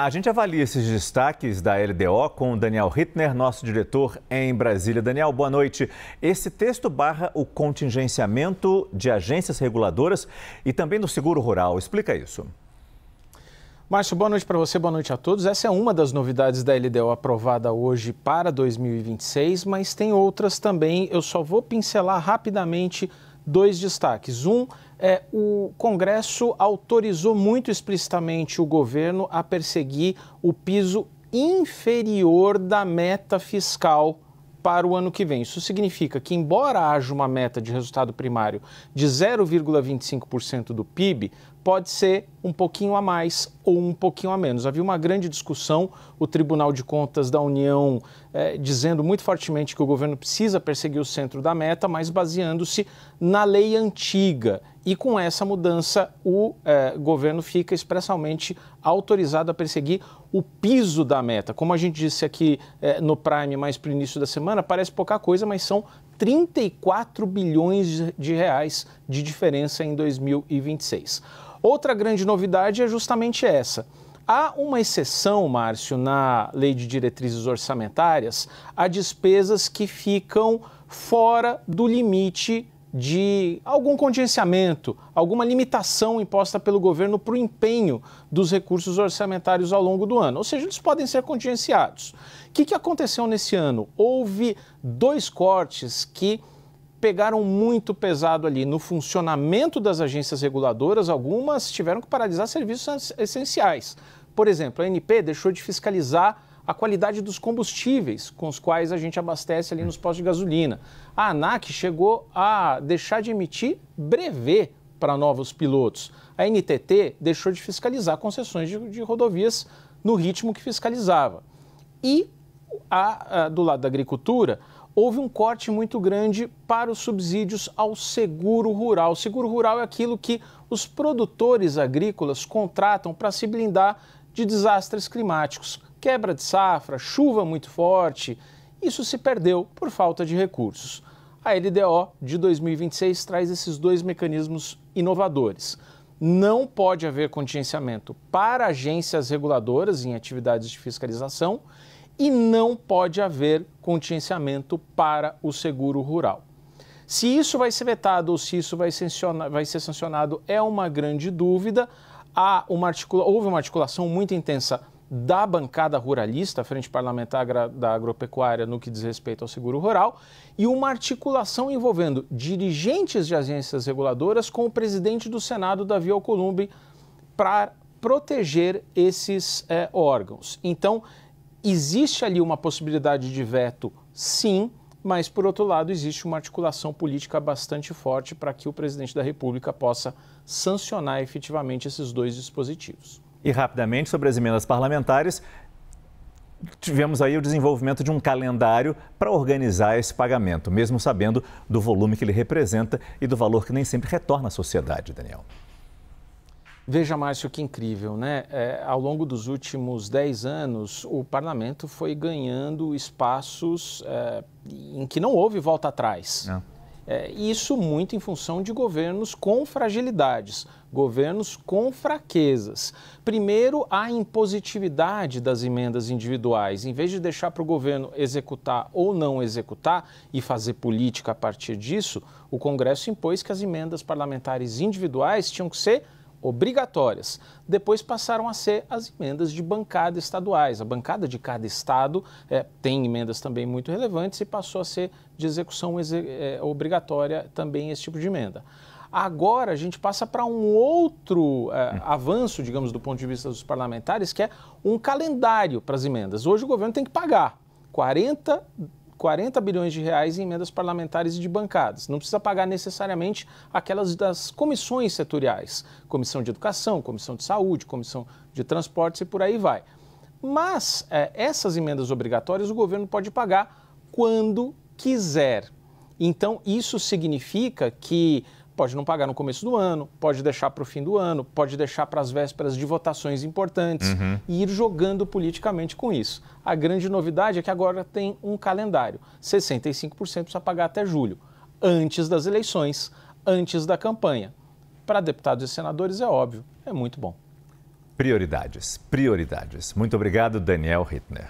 A gente avalia esses destaques da LDO com o Daniel Hittner, nosso diretor em Brasília. Daniel, boa noite. Esse texto barra o contingenciamento de agências reguladoras e também do seguro rural. Explica isso. Márcio, boa noite para você, boa noite a todos. Essa é uma das novidades da LDO aprovada hoje para 2026, mas tem outras também. Eu só vou pincelar rapidamente dois destaques. O Congresso autorizou muito explicitamente o governo a perseguir o piso inferior da meta fiscal para o ano que vem. Isso significa que, embora haja uma meta de resultado primário de 0,25% do PIB, pode ser um pouquinho a mais ou um pouquinho a menos. Havia uma grande discussão, o Tribunal de Contas da União dizendo muito fortemente que o governo precisa perseguir o centro da meta, mas baseando-se na lei antiga. E com essa mudança, o governo fica expressamente autorizado a perseguir o piso da meta. Como a gente disse aqui no Prime, mais para o início da semana, parece pouca coisa, mas são 34 bilhões de reais de diferença em 2026. Outra grande novidade é justamente essa. Há uma exceção, Márcio, na Lei de Diretrizes Orçamentárias a despesas que ficam fora do limite de algum contingenciamento, alguma limitação imposta pelo governo para o empenho dos recursos orçamentários ao longo do ano. Ou seja, eles podem ser contingenciados. O que aconteceu nesse ano? Houve dois cortes que pegaram muito pesado ali no funcionamento das agências reguladoras. Algumas tiveram que paralisar serviços essenciais. Por exemplo, a ANP deixou de fiscalizar a qualidade dos combustíveis com os quais a gente abastece ali nos postos de gasolina. A ANAC chegou a deixar de emitir brevet para novos pilotos. A NTT deixou de fiscalizar concessões de rodovias no ritmo que fiscalizava. E do lado da agricultura, houve um corte muito grande para os subsídios ao seguro rural. O seguro rural é aquilo que os produtores agrícolas contratam para se blindar de desastres climáticos. Quebra de safra, chuva muito forte, isso se perdeu por falta de recursos. A LDO de 2026 traz esses dois mecanismos inovadores. Não pode haver contingenciamento para agências reguladoras em atividades de fiscalização e não pode haver contingenciamento para o seguro rural. Se isso vai ser vetado ou se isso vai ser sancionado é uma grande dúvida. Houve uma articulação muito intensa da bancada ruralista, a Frente Parlamentar da Agropecuária, no que diz respeito ao seguro rural, e uma articulação envolvendo dirigentes de agências reguladoras com o presidente do Senado, Davi Alcolumbre, para proteger esses órgãos. Então, existe ali uma possibilidade de veto, sim, mas, por outro lado, existe uma articulação política bastante forte para que o presidente da República possa sancionar efetivamente esses dois dispositivos. E rapidamente, sobre as emendas parlamentares, tivemos aí o desenvolvimento de um calendário para organizar esse pagamento, mesmo sabendo do volume que ele representa e do valor que nem sempre retorna à sociedade, Daniel. Veja, Márcio, que incrível, né? Ao longo dos últimos 10 anos, o parlamento foi ganhando espaços em que não houve volta atrás. Isso muito em função de governos com fragilidades, governos com fraquezas. Primeiro, a impositividade das emendas individuais. Em vez de deixar para o governo executar ou não executar e fazer política a partir disso, o Congresso impôs que as emendas parlamentares individuais tinham que ser obrigatórias. Depois passaram a ser as emendas de bancada estaduais. A bancada de cada estado tem emendas também muito relevantes e passou a ser de execução obrigatória também esse tipo de emenda. Agora a gente passa para um outro avanço, digamos, do ponto de vista dos parlamentares, que é um calendário para as emendas. Hoje o governo tem que pagar 40 bilhões de reais em emendas parlamentares e de bancadas. Não precisa pagar necessariamente aquelas das comissões setoriais. Comissão de Educação, Comissão de Saúde, Comissão de Transportes e por aí vai. Mas essas emendas obrigatórias o governo pode pagar quando quiser. Então isso significa que pode não pagar no começo do ano, pode deixar para o fim do ano, pode deixar para as vésperas de votações importantes e ir jogando politicamente com isso. A grande novidade é que agora tem um calendário. 65% precisa pagar até julho, antes das eleições, antes da campanha. Para deputados e senadores é óbvio, é muito bom. Prioridades, prioridades. Muito obrigado, Daniel Hittner.